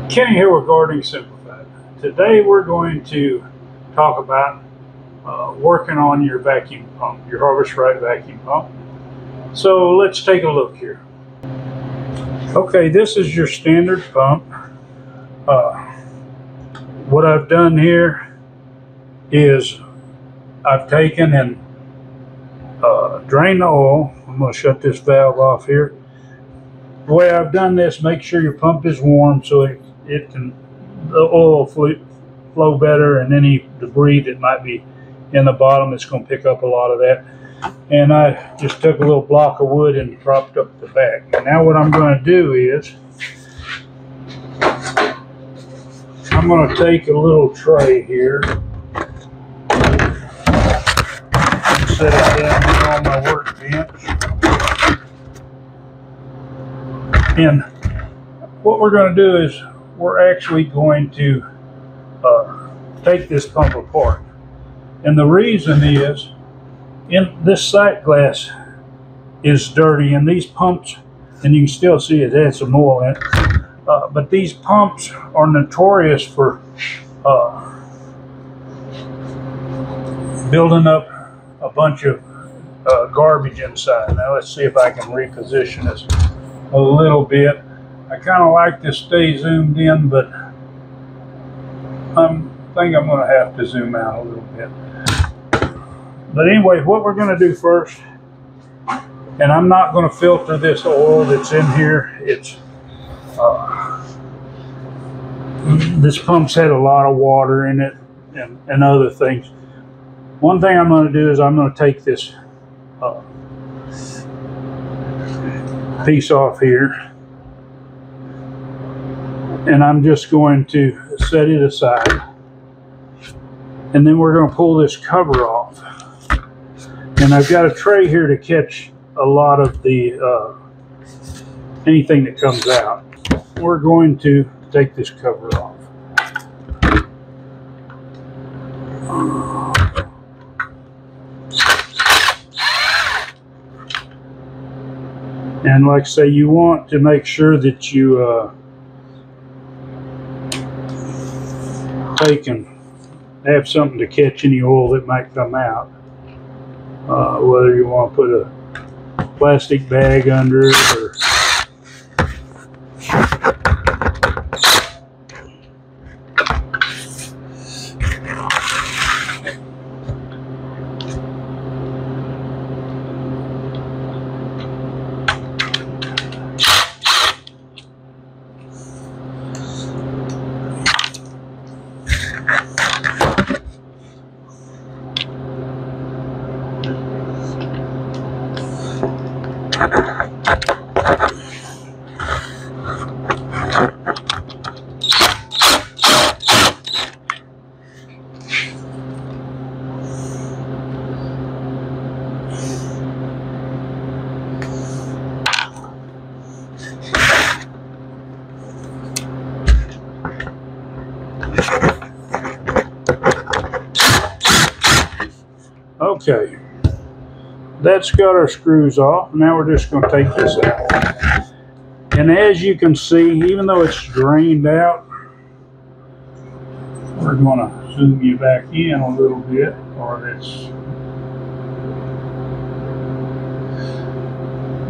Kenny here with Gardening Simplified. Today we're going to talk about working on your vacuum pump, your Harvest Right vacuum pump. So let's take a look here. Okay, this is your standard pump. What I've done here is I've taken and drained the oil. I'm going to shut this valve off here. The way I've done this, make sure your pump is warm so it can, the oil flow better, and any debris that might be in the bottom, it's going to pick up a lot of that. And I just took a little block of wood and propped up the back. And now what I'm going to do is I'm going to take a little tray here and set it down here on my workbench. And what we're going to do is we're actually going to take this pump apart. And the reason is, in this sight glass is dirty, and these pumps, and you can still see it had some oil in it, but these pumps are notorious for building up a bunch of garbage inside. Now let's see if I can reposition this a little bit. I kind of like to stay zoomed in, but I think I'm going to have to zoom out a little bit. But anyway, what we're going to do first, and I'm not going to filter this oil that's in here. It's this pump's had a lot of water in it and other things. One thing I'm going to do is I'm going to take this piece off here, and I'm just going to set it aside, and then we're going to pull this cover off. And I've got a tray here to catch a lot of the anything that comes out. We're going to take this cover off. And like I say, you want to make sure that you take and have something to catch any oil that might come out. Whether you want to put a plastic bag under it or okay, that's got our screws off. Now we're just going to take this out. And as you can see, even though it's drained out, we're going to zoom you back in a little bit, or it's,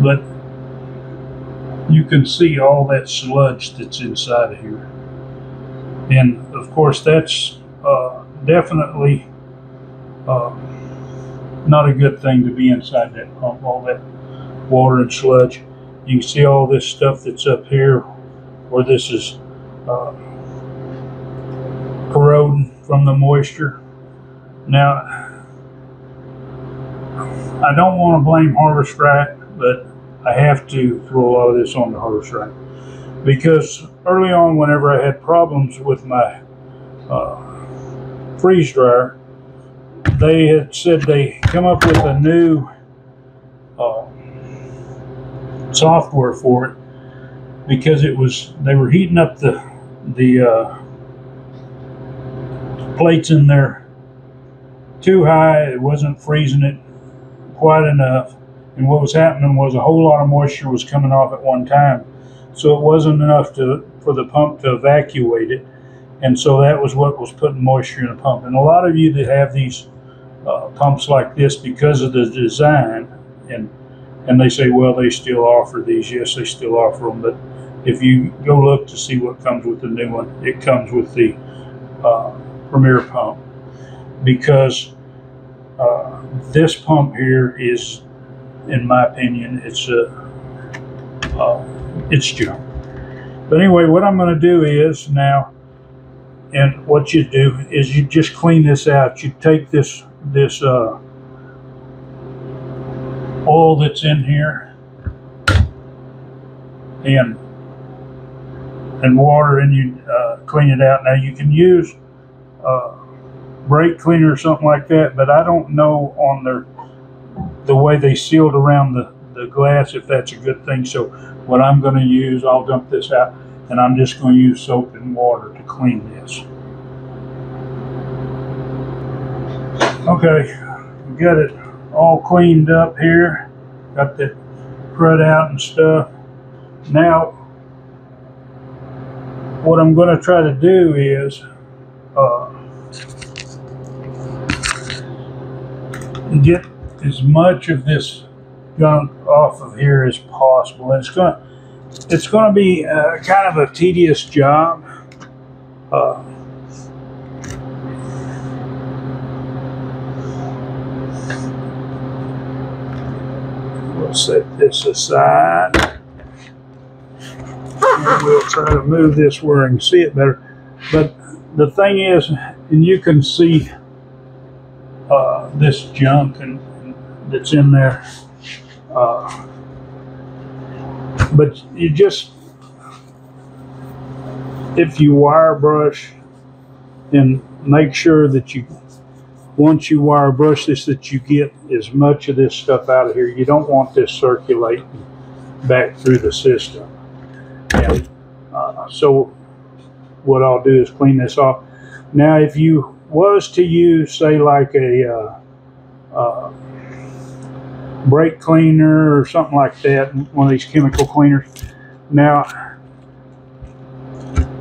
but you can see all that sludge that's inside of here. And of course, that's definitely not a good thing to be inside that pump, all that water and sludge. You can see all this stuff that's up here where this is corroding from the moisture. Now, I don't want to blame Harvest Right, but I have to throw a lot of this on the Harvest Right, because early on, whenever I had problems with my freeze dryer, they had said they come up with a new software for it, because they were heating up the plates in there too high. It wasn't freezing it quite enough, and what was happening was a whole lot of moisture was coming off at one time, so it wasn't enough for the pump to evacuate it. And so that was what was putting moisture in the pump. And a lot of you that have these pumps like this, because of the design, and they say, well, they still offer these. Yes, they still offer them. But if you go look to see what comes with the new one, it comes with the Premier pump, because this pump here is, in my opinion, it's junk. But anyway, what I'm going to do is now, and what you do is you just clean this out. You take this oil that's in here and water, and you clean it out. Now you can use brake cleaner or something like that, but I don't know on the way they sealed around the glass if that's a good thing. So what I'm going to use, I'll dump this out, and I'm just going to use soap and water to clean this. Okay, we got it all cleaned up here. Got the crud out and stuff. Now, what I'm going to try to do is get as much of this gunk off of here as possible. And it's going to be kind of a tedious job. We'll set this aside. And we'll try to move this where I can see it better. But the thing is, and you can see this junk and that's in there. But you just, if you wire brush, and make sure that once you wire brush this, that you get as much of this stuff out of here. You don't want this circulating back through the system. And so what I'll do is clean this off. Now, if you was to use, say, like a brake cleaner or something like that, one of these chemical cleaners, now,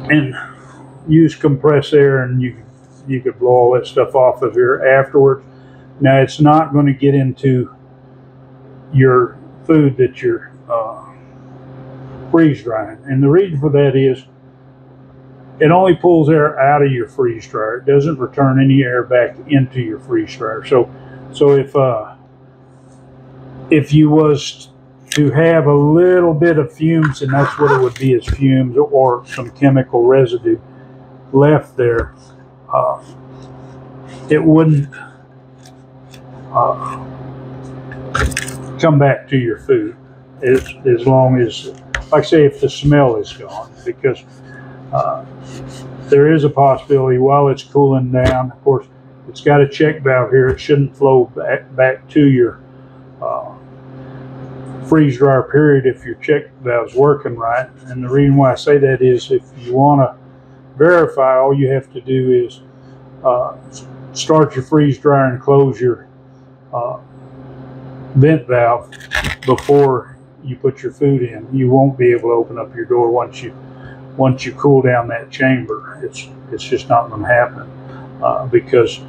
and use compressed air, and you could blow all that stuff off of here afterwards. Now, it's not going to get into your food that you're freeze drying, and the reason for that is it only pulls air out of your freeze dryer. It doesn't return any air back into your freeze dryer. So if you was to have a little bit of fumes, and that's what it would be, is fumes or some chemical residue left there, it wouldn't come back to your food as long as, like I say, if the smell is gone, because there is a possibility while it's cooling down. Of course, it's got a check valve here. It shouldn't flow back to your freeze dryer period if your check valve's working right. And the reason why I say that is, if you want to verify, all you have to do is start your freeze dryer and close your vent valve before you put your food in. You won't be able to open up your door once you cool down that chamber. It's just not going to happen because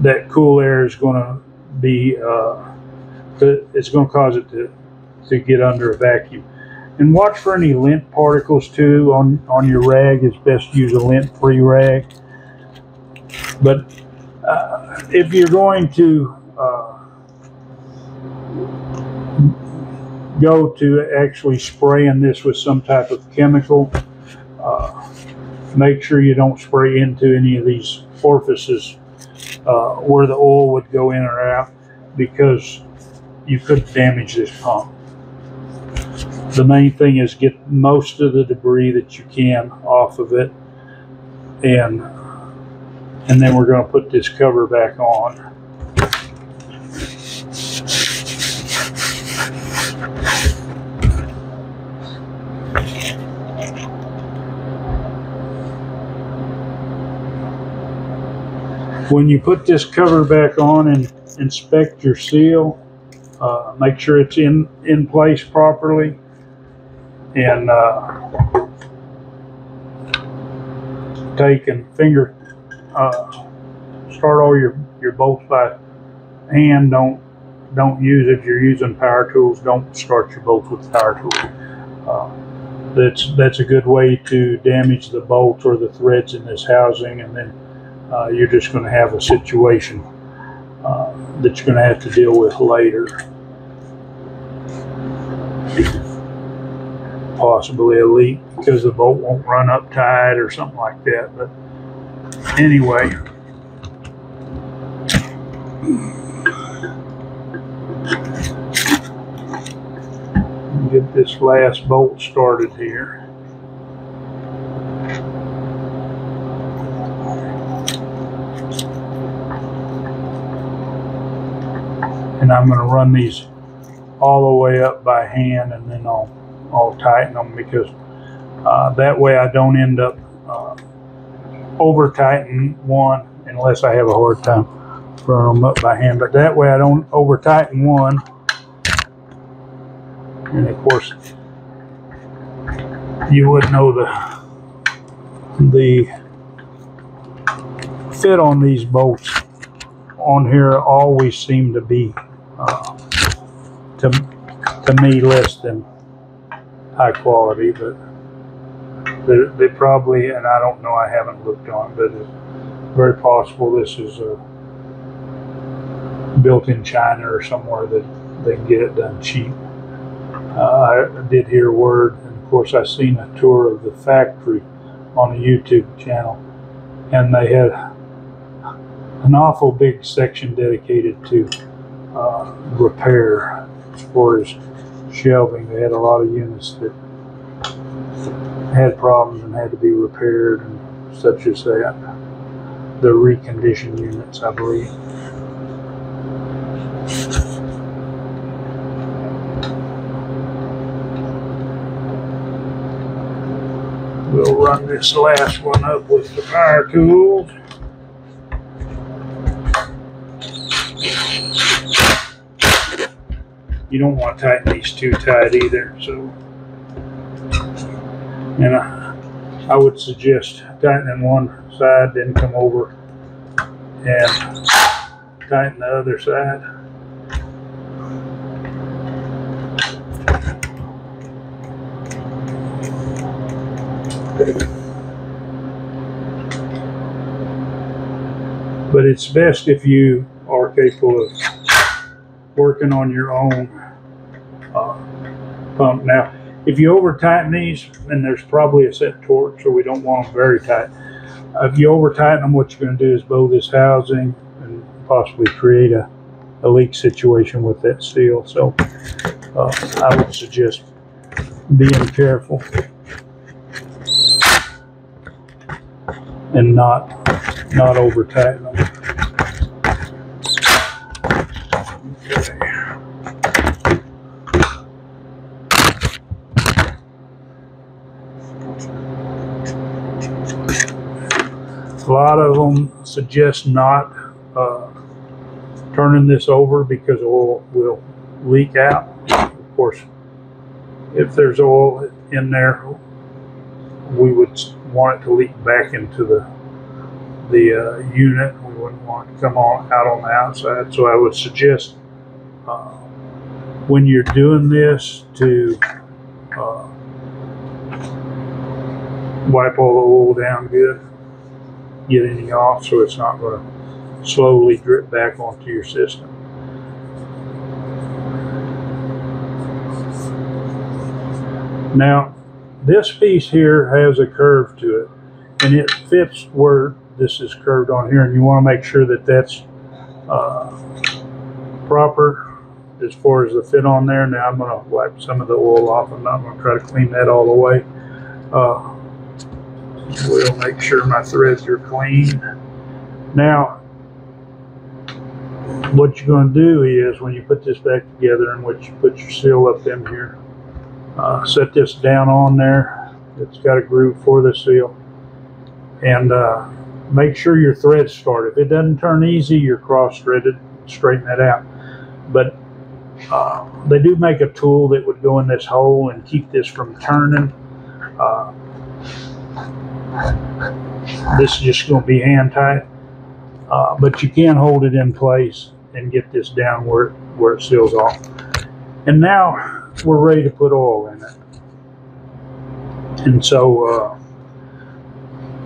that cool air is going to be it's going to cause it to get under a vacuum. And watch for any lint particles too on your rag. It's best to use a lint-free rag. But if you're going to go to actually spraying this with some type of chemical, make sure you don't spray into any of these orifices where the oil would go in or out, because you could damage this pump. The main thing is get most of the debris that you can off of it, and then we're going to put this cover back on. When you put this cover back on and inspect your seal, make sure it's in place properly, and take and finger start all your bolts by hand. Don't use, if you're using power tools, don't start your bolts with power tools. That's a good way to damage the bolts or the threads in this housing, and then you're just going to have a situation that you're going to have to deal with later. Possibly a leak because the bolt won't run up tight or something like that. But anyway, get this last bolt started here. And I'm going to run these all the way up by hand, and then I'll tighten them, because that way I don't end up over tightening one unless I have a hard time running them up by hand. But that way I don't over tighten one. And of course, you would know the fit on these bolts on here always seem to be to me less than high quality, but they probably, and I don't know, I haven't looked on, but it's very possible this is built in China or somewhere that they can get it done cheap. I did hear word, and of course I seen a tour of the factory on a YouTube channel, and they had an awful big section dedicated to repair for his shelving. They had a lot of units that had problems and had to be repaired, and such as that. The reconditioned units, I believe. We'll run this last one up with the power tools. You don't want to tighten these too tight either, so, and I would suggest tightening one side, then come over and tighten the other side. But it's best if you are capable of working on your own pump. Now, if you over tighten these, and there's probably a set torque, so we don't want them very tight. If you over tighten them, what you're going to do is bow this housing and possibly create a leak situation with that seal. So I would suggest being careful and not over tighten them. A lot of them suggest not turning this over because oil will leak out. Of course, if there's oil in there, we would want it to leak back into the unit. We wouldn't want it to come out on the outside. So I would suggest when you're doing this to wipe all the oil down good, get any off so it's not going to slowly drip back onto your system. Now, this piece here has a curve to it, and it fits where this is curved on here, and you want to make sure that that's proper as far as the fit on there. Now I'm going to wipe some of the oil off. I'm not going to try to clean that all the way. We'll make sure my threads are clean. Now, what you're going to do is, when you put this back together and what you put your seal up in here, set this down on there. It's got a groove for the seal, and make sure your threads start. If it doesn't turn easy, you're cross-threaded. Straighten that out. But they do make a tool that would go in this hole and keep this from turning. This is just going to be hand tight, but you can hold it in place and get this down where it seals off. And now we're ready to put oil in it. And so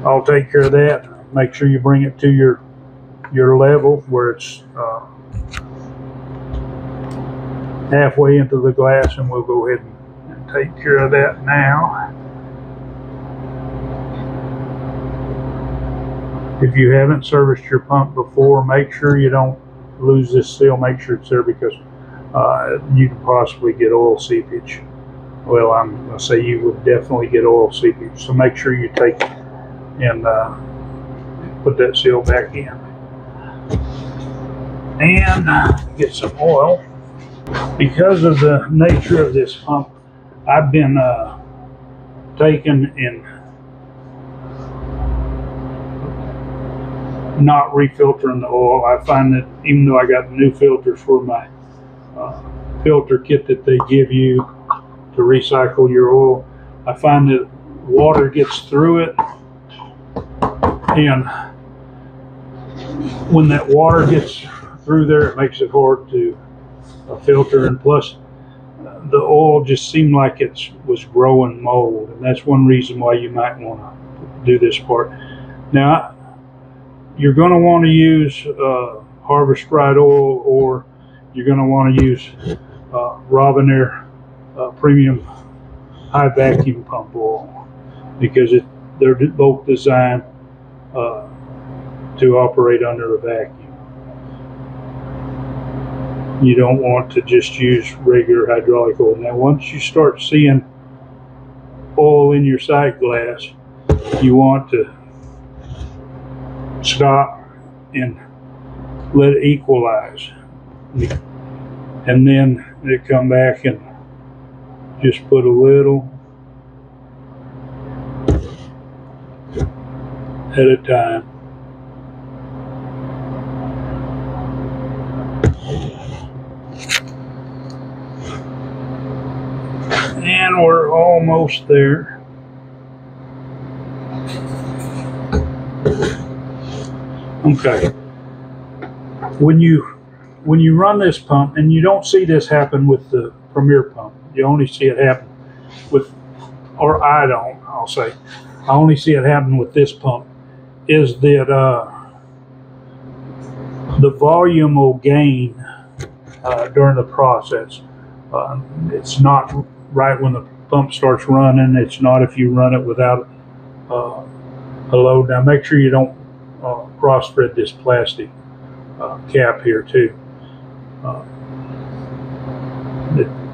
I'll take care of that. Make sure you bring it to your level where it's halfway into the glass, and we'll go ahead and take care of that now. If you haven't serviced your pump before, make sure you don't lose this seal. Make sure it's there, because you can possibly get oil seepage. Well, I'm going to say you would definitely get oil seepage. So make sure you take and put that seal back in. And get some oil. Because of the nature of this pump, I've been taking and not refiltering the oil. I find that even though I got new filters for my filter kit that they give you to recycle your oil, I find that water gets through it, and when that water gets through there, it makes it hard to filter, and plus the oil just seemed like it was growing mold, and that's one reason why you might want to do this part. Now, you're going to want to use Harvest Right oil, or you're going to want to use Robinair Premium High Vacuum Pump oil, because they're both designed to operate under a vacuum. You don't want to just use regular hydraulic oil. Now, once you start seeing oil in your sight glass, you want to stop and let it equalize, and then they come back and just put a little at a time. And we're almost there. Okay. When you run this pump, and you don't see this happen with the Premier pump, you only see it happen with, or I don't, I'll say, I only see it happen with this pump, is that the volume will gain during the process. It's not right when the pump starts running. It's not if you run it without a load. Now make sure you don't cross thread this plastic cap here too.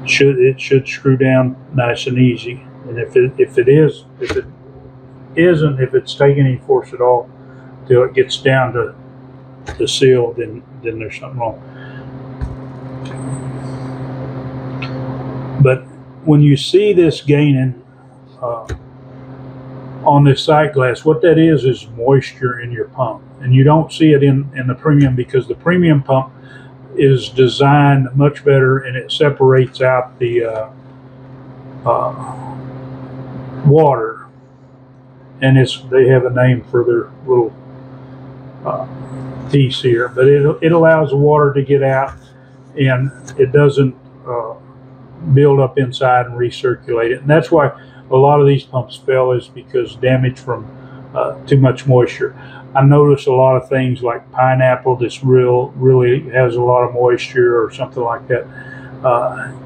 It should screw down nice and easy. And if it's taking any force at all till it gets down to the seal, then there's something wrong. But when you see this gaining on this sight glass, what that is moisture in your pump. And you don't see it in the Premium, because the Premium pump is designed much better, and it separates out the water. And they have a name for their little piece here, but it allows the water to get out, and it doesn't build up inside and recirculate it. And that's why a lot of these pumps fail, is because damage from too much moisture. I notice a lot of things like pineapple that's really has a lot of moisture or something like that.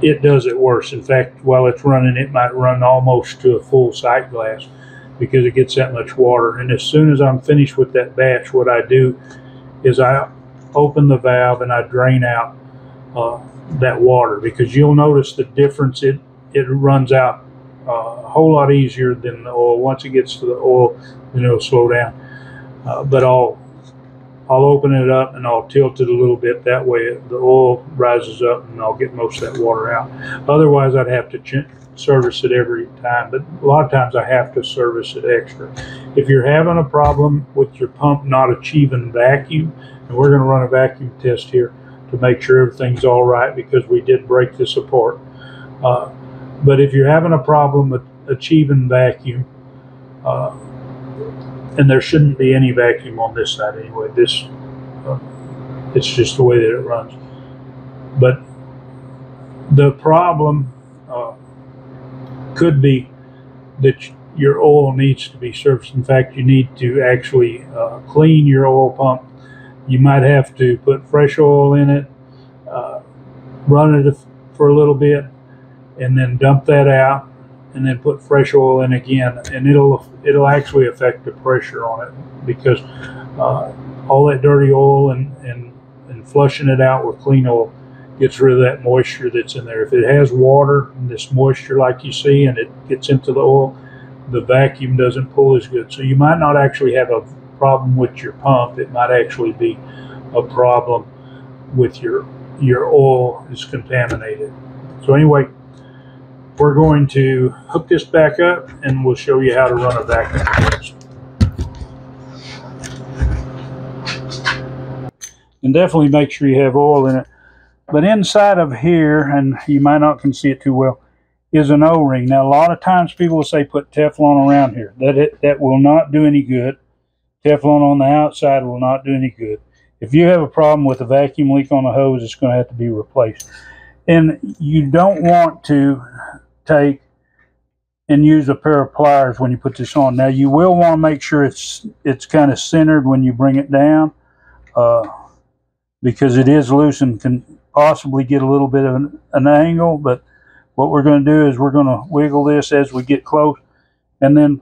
It does it worse. In fact, while it's running, it might run almost to a full sight glass because it gets that much water. And as soon as I'm finished with that batch, what I do is I open the valve and I drain out that water, because you'll notice the difference. It runs out a whole lot easier than the oil. Once it gets to the oil, then it'll slow down. But I'll open it up and I'll tilt it a little bit. That way the oil rises up and I'll get most of that water out. Otherwise, I'd have to service it every time. But a lot of times I have to service it extra. If you're having a problem with your pump not achieving vacuum, and we're going to run a vacuum test here to make sure everything's all right, because we did break this apart. But if you're having a problem with achieving vacuum, and there shouldn't be any vacuum on this side anyway. This it's just the way that it runs. But the problem could be that your oil needs to be serviced. In fact, you need to actually clean your oil pump. You might have to put fresh oil in it, run it for a little bit, and then dump that out, and then put fresh oil in again, and it'll actually affect the pressure on it, because all that dirty oil and flushing it out with clean oil gets rid of that moisture that's in there. If it has water and this moisture like you see, and it gets into the oil, the vacuum doesn't pull as good. So you might not actually have a problem with your pump. It might actually be a problem with your oil is contaminated. So anyway, we're going to hook this back up and we'll show you how to run a vacuum test. And definitely make sure you have oil in it. But inside of here, and you might not can see it too well, is an O-ring. Now a lot of times people will say put Teflon around here. That will not do any good. Teflon on the outside will not do any good. If you have a problem with a vacuum leak on the hose, it's going to have to be replaced. And you don't want to take and use a pair of pliers when you put this on. Now you will want to make sure it's kind of centered when you bring it down, because it is loose and can possibly get a little bit of an angle. But what we're going to do is we're going to wiggle this as we get close, and then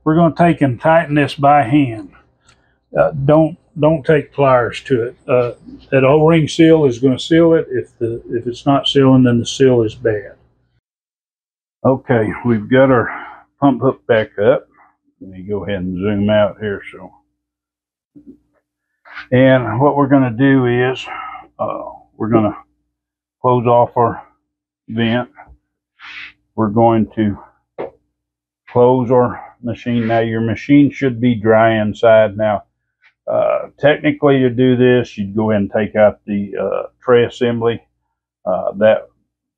we're going to take and tighten this by hand. Don't take pliers to it. That O-ring seal is going to seal it. If it's not sealing, then the seal is bad. Okay, we've got our pump hook back up. Let me go ahead and zoom out here. And what we're going to do is we're going to close off our vent. We're going to close our machine. Now your machine should be dry inside. Now technically to do this, you'd go ahead and take out the tray assembly. That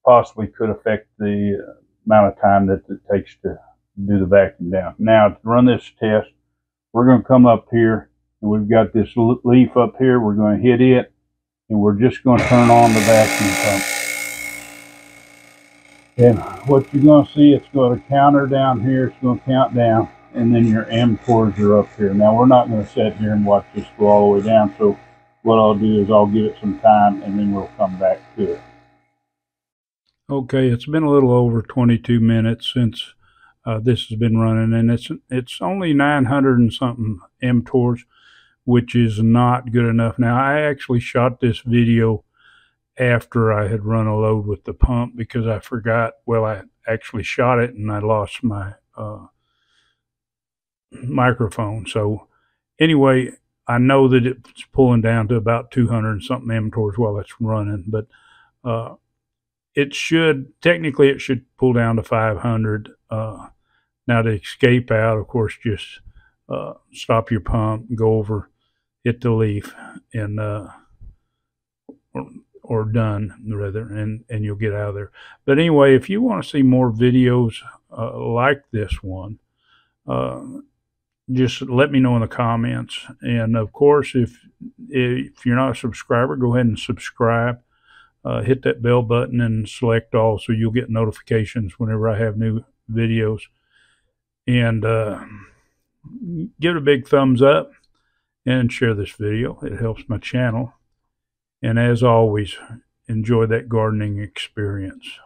possibly could affect the amount of time that it takes to do the vacuum down. Now to run this test, we're going to come up here, and we've got this leaf up here. We're going to hit it, and we're just going to turn on the vacuum pump. And what you're going to see, it's going to counter down here. It's going to count down, and then your mTORs are up here. Now we're not going to sit here and watch this go all the way down. So what I'll do is I'll give it some time, and then we'll come back to it. Okay, it's been a little over 22 minutes since this has been running, and it's only 900 and something mTORs, which is not good enough. Now I actually shot this video after I had run a load with the pump, because I forgot, well, I actually shot it and I lost my microphone. So anyway, I know that it's pulling down to about 200 and something mTORs while it's running, but technically it should pull down to 500. Now to escape out, of course, just stop your pump, go over, hit the leaf, and or done rather, and you'll get out of there. But anyway, if you want to see more videos like this one, just let me know in the comments. And of course, if you're not a subscriber, go ahead and subscribe. Hit that bell button and select all, so you'll get notifications whenever I have new videos. And give it a big thumbs up and share this video. It helps my channel. And as always, enjoy that gardening experience.